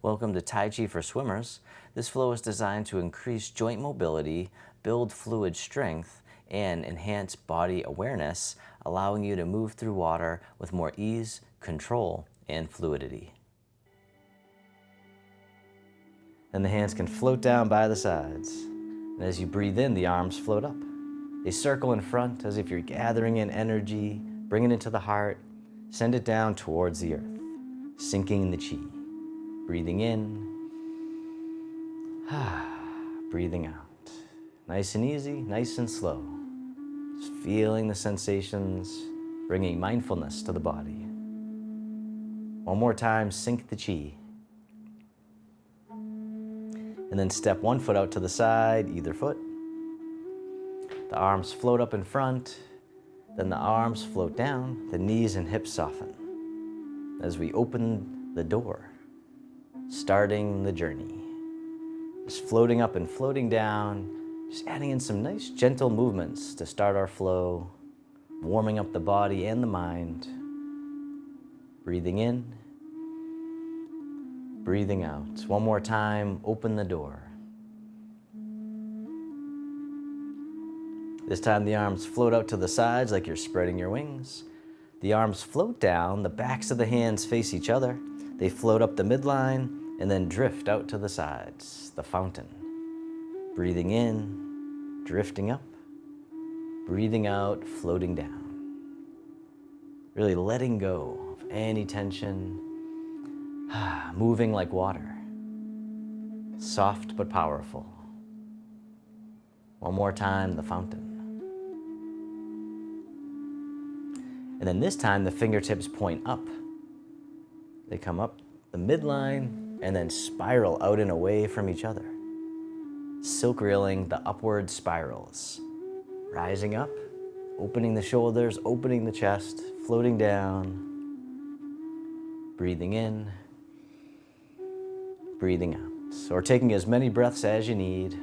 Welcome to Tai Chi for Swimmers. This flow is designed to increase joint mobility, build fluid strength, and enhance body awareness, allowing you to move through water with more ease, control, and fluidity. Then the hands can float down by the sides. And as you breathe in, the arms float up. They circle in front as if you're gathering in energy, bring it into the heart, send it down towards the earth, sinking the chi. Breathing in, breathing out. Nice and easy, nice and slow. Just feeling the sensations, bringing mindfulness to the body. One more time, sink the chi. And then step one foot out to the side, either foot. The arms float up in front, then the arms float down, the knees and hips soften. As we open the door, starting the journey. Just floating up and floating down, just adding in some nice gentle movements to start our flow, warming up the body and the mind. Breathing in, breathing out. One more time, open the door. This time the arms float out to the sides like you're spreading your wings. The arms float down, the backs of the hands face each other. They float up the midline and then drift out to the sides, the fountain. Breathing in, drifting up. Breathing out, floating down. Really letting go of any tension, moving like water. Soft but powerful. One more time, the fountain. And then this time, the fingertips point up. They come up the midline and then spiral out and away from each other. Silk reeling the upward spirals. Rising up, opening the shoulders, opening the chest, floating down. Breathing in, breathing out. Or taking as many breaths as you need.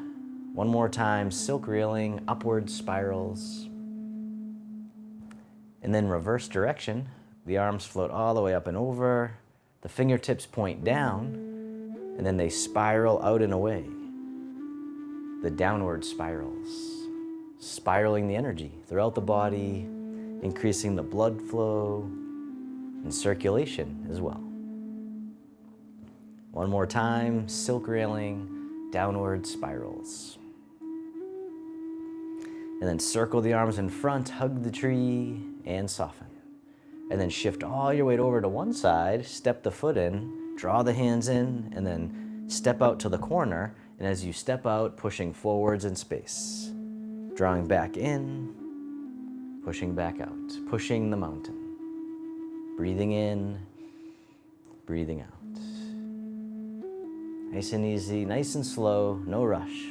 One more time, silk reeling, upward spirals. And then reverse direction. The arms float all the way up and over. The fingertips point down, and then they spiral out and away. The downward spirals, spiraling the energy throughout the body, increasing the blood flow and circulation as well. One more time, silk reeling, downward spirals. And then circle the arms in front, hug the tree, and soften. And then shift all your weight over to one side, step the foot in, draw the hands in, and then step out to the corner. And as you step out, pushing forwards in space. Drawing back in, pushing back out, pushing the mountain. Breathing in, breathing out. Nice and easy, nice and slow, no rush,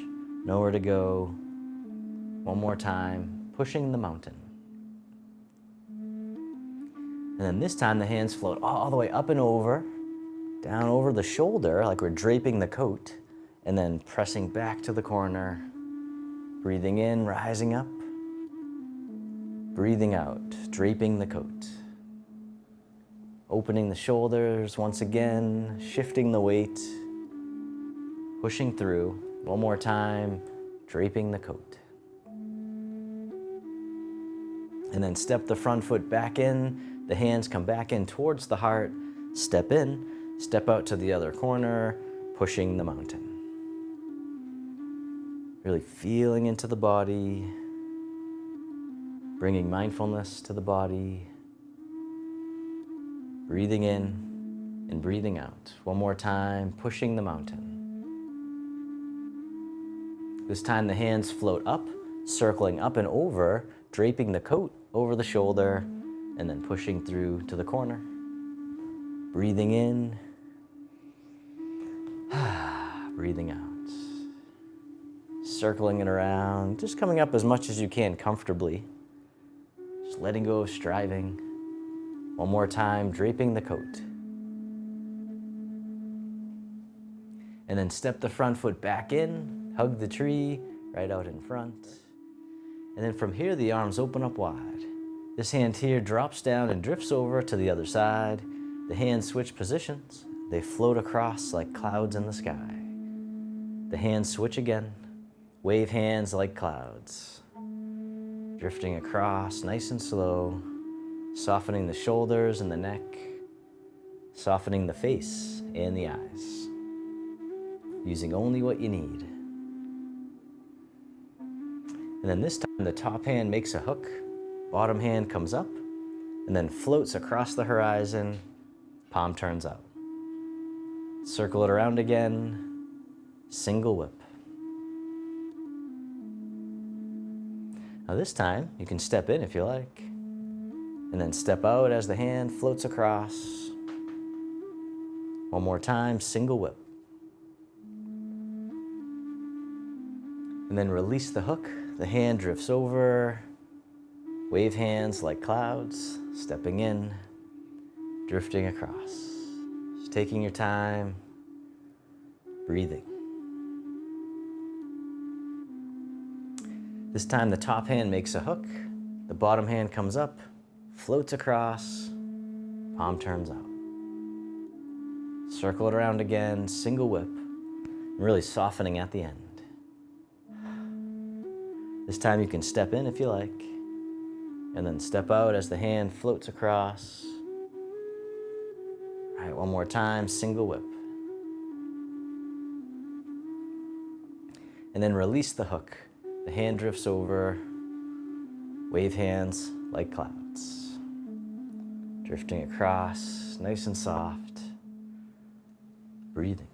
nowhere to go. One more time, pushing the mountain. And then this time the hands float all the way up and over, down over the shoulder like we're draping the coat, and then pressing back to the corner. Breathing in, rising up. Breathing out, draping the coat. Opening the shoulders once again, shifting the weight, pushing through. One more time, draping the coat. And then step the front foot back in. The hands come back in towards the heart. Step in, step out to the other corner, pushing the mountain. Really feeling into the body, bringing mindfulness to the body. Breathing in and breathing out. One more time, pushing the mountain. This time the hands float up, circling up and over, draping the coat over the shoulder, and then pushing through to the corner. Breathing in, breathing out. Circling it around, just coming up as much as you can comfortably. Just letting go of striving. One more time, draping the coat. And then step the front foot back in, hug the tree right out in front. And then from here, the arms open up wide. This hand here drops down and drifts over to the other side. The hands switch positions. they float across like clouds in the sky. The hands switch again, wave hands like clouds, drifting across nice and slow, softening the shoulders and the neck, softening the face and the eyes, using only what you need. And then this time the top hand makes a hook, bottom hand comes up, and then floats across the horizon, palm turns out. Circle it around again, single whip. Now this time you can step in if you like, and then step out as the hand floats across. One more time, single whip. And then release the hook, the hand drifts over, wave hands like clouds, stepping in, drifting across. Just taking your time, breathing. This time the top hand makes a hook, the bottom hand comes up, floats across, palm turns out. Circle it around again, single whip, really softening at the end. This time you can step in if you like, and then step out as the hand floats across. All right, one more time, single whip. And then release the hook. The hand drifts over, wave hands like clouds. Drifting across, nice and soft, breathing.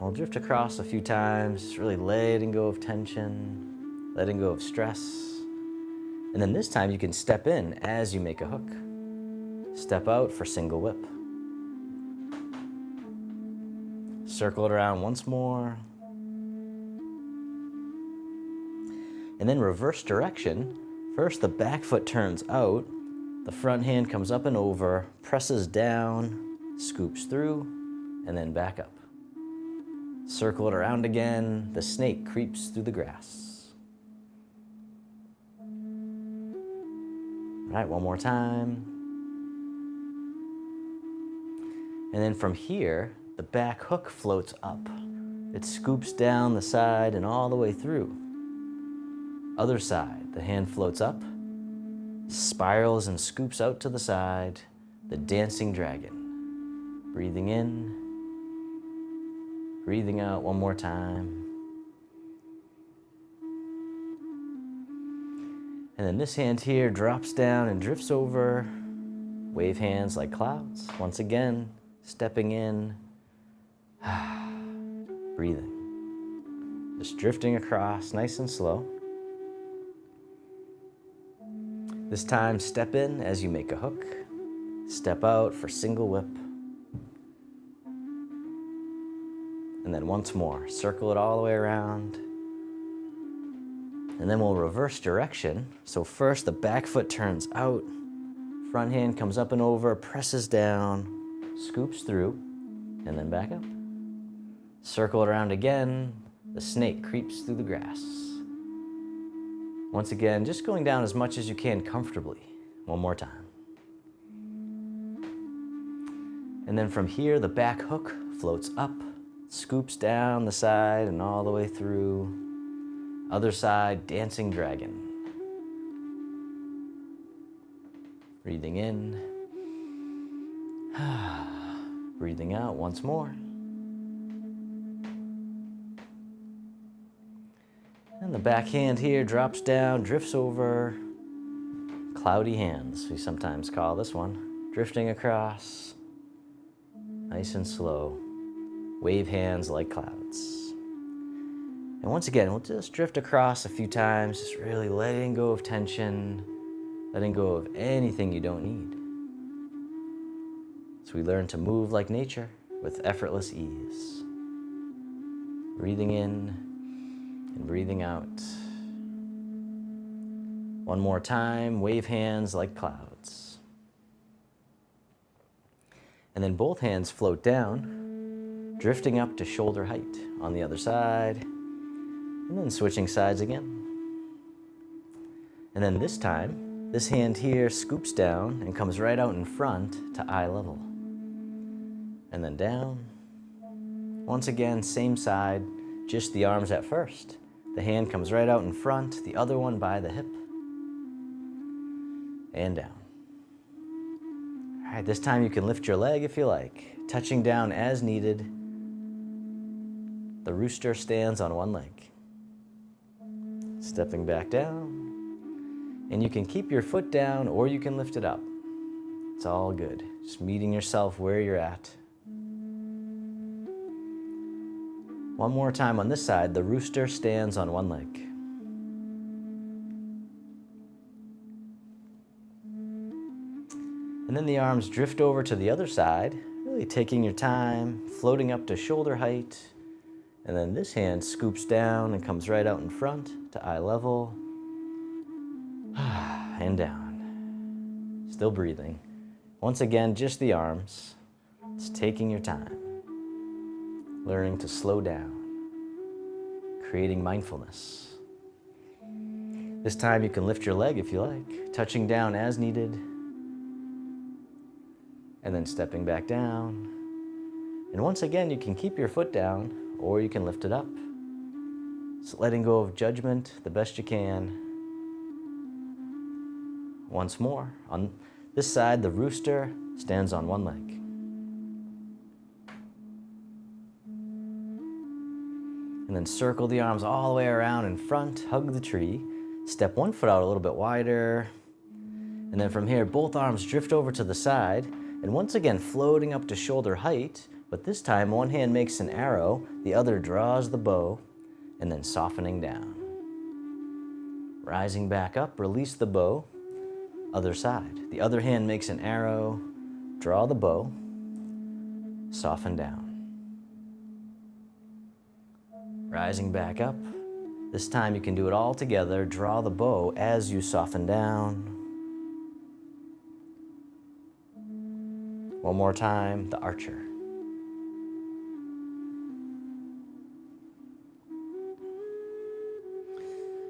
We'll drift across a few times, just really letting go of tension, letting go of stress. And then this time you can step in as you make a hook. Step out for single whip. Circle it around once more. And then reverse direction. First the back foot turns out, the front hand comes up and over, presses down, scoops through, and then back up. Circle it around again, the snake creeps through the grass. All right, one more time. And then from here, the back hook floats up. It scoops down the side and all the way through. Other side, the hand floats up, spirals and scoops out to the side, the dancing dragon. Breathing in, breathing out one more time. And then this hand here drops down and drifts over, wave hands like clouds. Once again, stepping in, breathing. Just drifting across, nice and slow. This time, step in as you make a hook. Step out for single whip. And then once more, circle it all the way around. And then we'll reverse direction. So first, the back foot turns out. Front hand comes up and over, presses down, scoops through, and then back up. Circle it around again. The snake creeps through the grass. Once again, just going down as much as you can comfortably. One more time. And then from here, the back hook floats up, scoops down the side and all the way through. Other side, dancing dragon. Breathing in. Breathing out once more. And the back hand here drops down, drifts over. Cloudy hands, we sometimes call this one. Drifting across, nice and slow. Wave hands like clouds. And once again, we'll just drift across a few times, just really letting go of tension, letting go of anything you don't need. So we learn to move like nature with effortless ease. Breathing in and breathing out. One more time, wave hands like clouds. And then both hands float down, drifting up to shoulder height on the other side, and then switching sides again. And then this time, This hand here scoops down and comes right out in front to eye level. And then down. Once again, same side, just the arms at first. The hand comes right out in front, the other one by the hip. And down. All right, this time you can lift your leg if you like, touching down as needed. The rooster stands on one leg. Stepping back down. And you can keep your foot down or you can lift it up. It's all good. Just meeting yourself where you're at. One more time on this side, the rooster stands on one leg. And then the arms drift over to the other side, really taking your time, floating up to shoulder height. And then this hand scoops down and comes right out in front to eye level. And down. Still breathing. Once again, just the arms. Just taking your time. Learning to slow down. Creating mindfulness. This time you can lift your leg if you like, touching down as needed. And then stepping back down. And once again, you can keep your foot down or you can lift it up. So letting go of judgment the best you can. Once more, on this side, the rooster stands on one leg. And then circle the arms all the way around in front, hug the tree. Step one foot out a little bit wider. And then from here, both arms drift over to the side. And once again, floating up to shoulder height, but this time one hand makes an arrow, the other draws the bow, and then softening down. Rising back up, release the bow, other side. The other hand makes an arrow, draw the bow, soften down. Rising back up. This time you can do it all together, draw the bow as you soften down. One more time, the archer.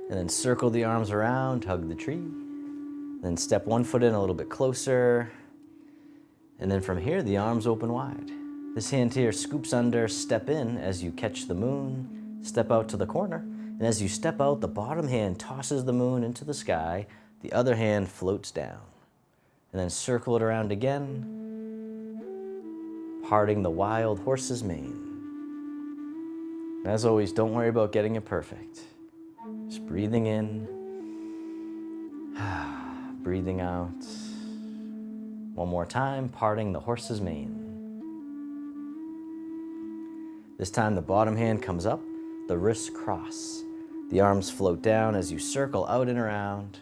And then circle the arms around, hug the tree. Then step one foot in a little bit closer. And then from here, the arms open wide. This hand here scoops under, step in as you catch the moon, step out to the corner. And as you step out, the bottom hand tosses the moon into the sky, the other hand floats down. And then circle it around again, parting the wild horse's mane. And as always, don't worry about getting it perfect. Just breathing in, breathing out. One more time, parting the horse's mane. This time the bottom hand comes up, the wrists cross. The arms float down as you circle out and around,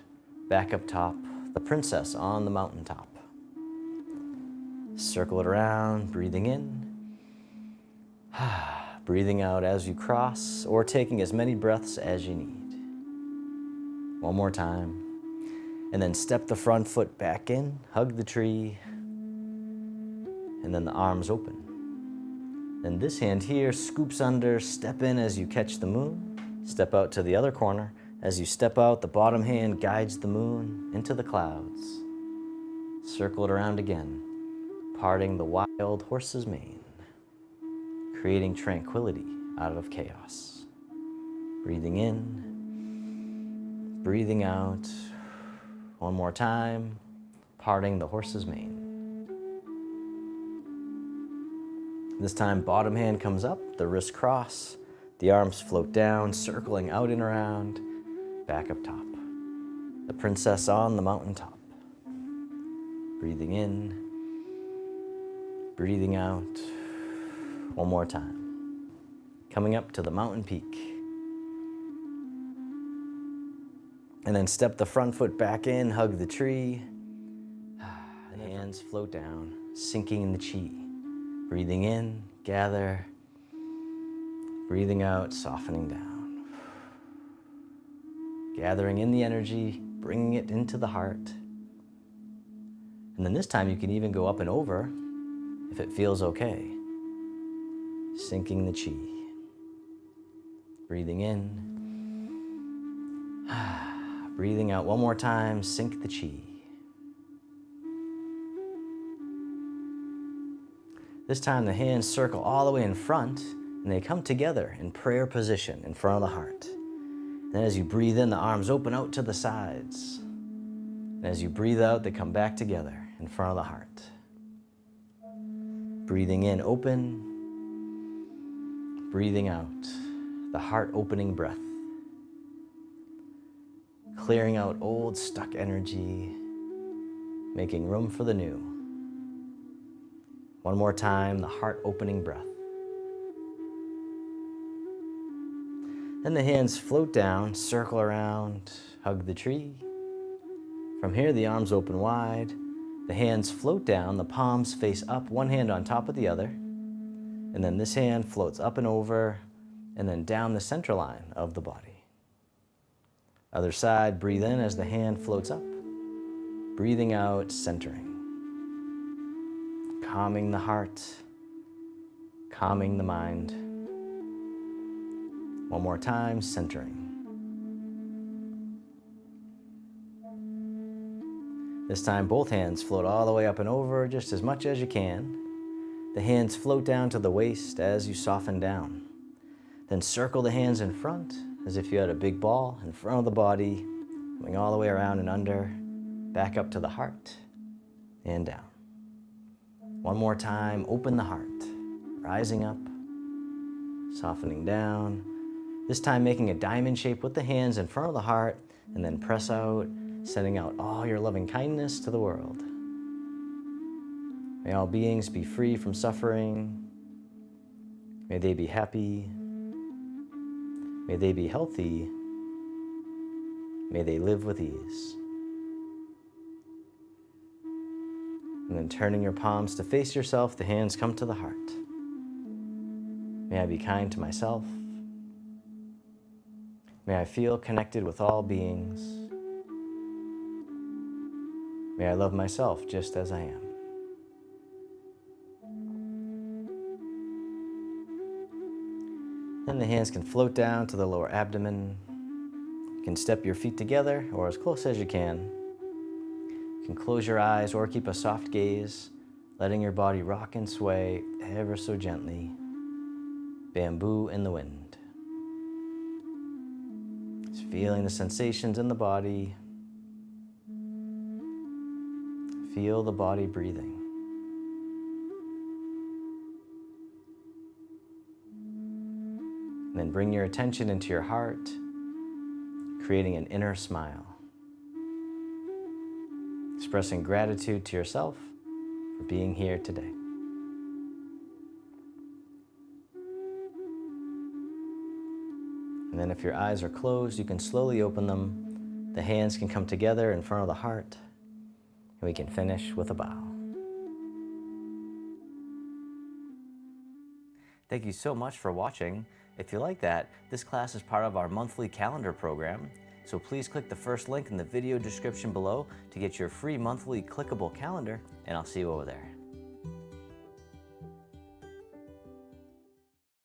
back up top, the princess on the mountaintop. Circle it around, breathing in, breathing out as you cross, or taking as many breaths as you need. One more time. And then step the front foot back in, hug the tree, and then the arms open. Then this hand here scoops under, step in as you catch the moon, step out to the other corner. As you step out, the bottom hand guides the moon into the clouds. Circle it around again, parting the wild horse's mane, creating tranquility out of chaos. Breathing in, breathing out. One more time, parting the horse's mane. This time, bottom hand comes up, the wrists cross, the arms float down, circling out and around, back up top. The princess on the mountaintop. Breathing in, breathing out. One more time. Coming up to the mountain peak. And then step the front foot back in, hug the tree. The hands float down, sinking in the chi. Breathing in, gather. Breathing out, softening down. Gathering in the energy, bringing it into the heart. And then this time you can even go up and over if it feels okay. Sinking the chi. Breathing in. Breathing out one more time, sink the chi. This time the hands circle all the way in front and they come together in prayer position in front of the heart. And as you breathe in, the arms open out to the sides. And as you breathe out, they come back together in front of the heart. Breathing in, open. Breathing out, the heart opening breath. Clearing out old stuck energy, making room for the new. One more time, the heart opening breath. Then the hands float down, circle around, hug the tree. From here, the arms open wide. The hands float down, the palms face up, one hand on top of the other. And then this hand floats up and over, and then down the center line of the body. Other side, breathe in as the hand floats up. Breathing out, centering. Calming the heart, calming the mind. One more time, centering. This time, both hands float all the way up and over, just as much as you can. The hands float down to the waist as you soften down. Then circle the hands in front as if you had a big ball in front of the body, coming all the way around and under, back up to the heart, and down. One more time, open the heart, rising up, softening down. This time making a diamond shape with the hands in front of the heart, and then press out, sending out all your loving kindness to the world. May all beings be free from suffering. May they be happy. May they be healthy. May they live with ease. And then turning your palms to face yourself, the hands come to the heart. May I be kind to myself. May I feel connected with all beings. May I love myself just as I am. Then the hands can float down to the lower abdomen. You can step your feet together or as close as you can. You can close your eyes or keep a soft gaze, letting your body rock and sway ever so gently. Bamboo in the wind. Just feeling the sensations in the body. Feel the body breathing. And then bring your attention into your heart, creating an inner smile. Expressing gratitude to yourself for being here today. And then if your eyes are closed, you can slowly open them. The hands can come together in front of the heart, and we can finish with a bow. Thank you so much for watching. If you like that, this class is part of our monthly calendar program, so please click the first link in the video description below to get your free monthly clickable calendar, and I'll see you over there.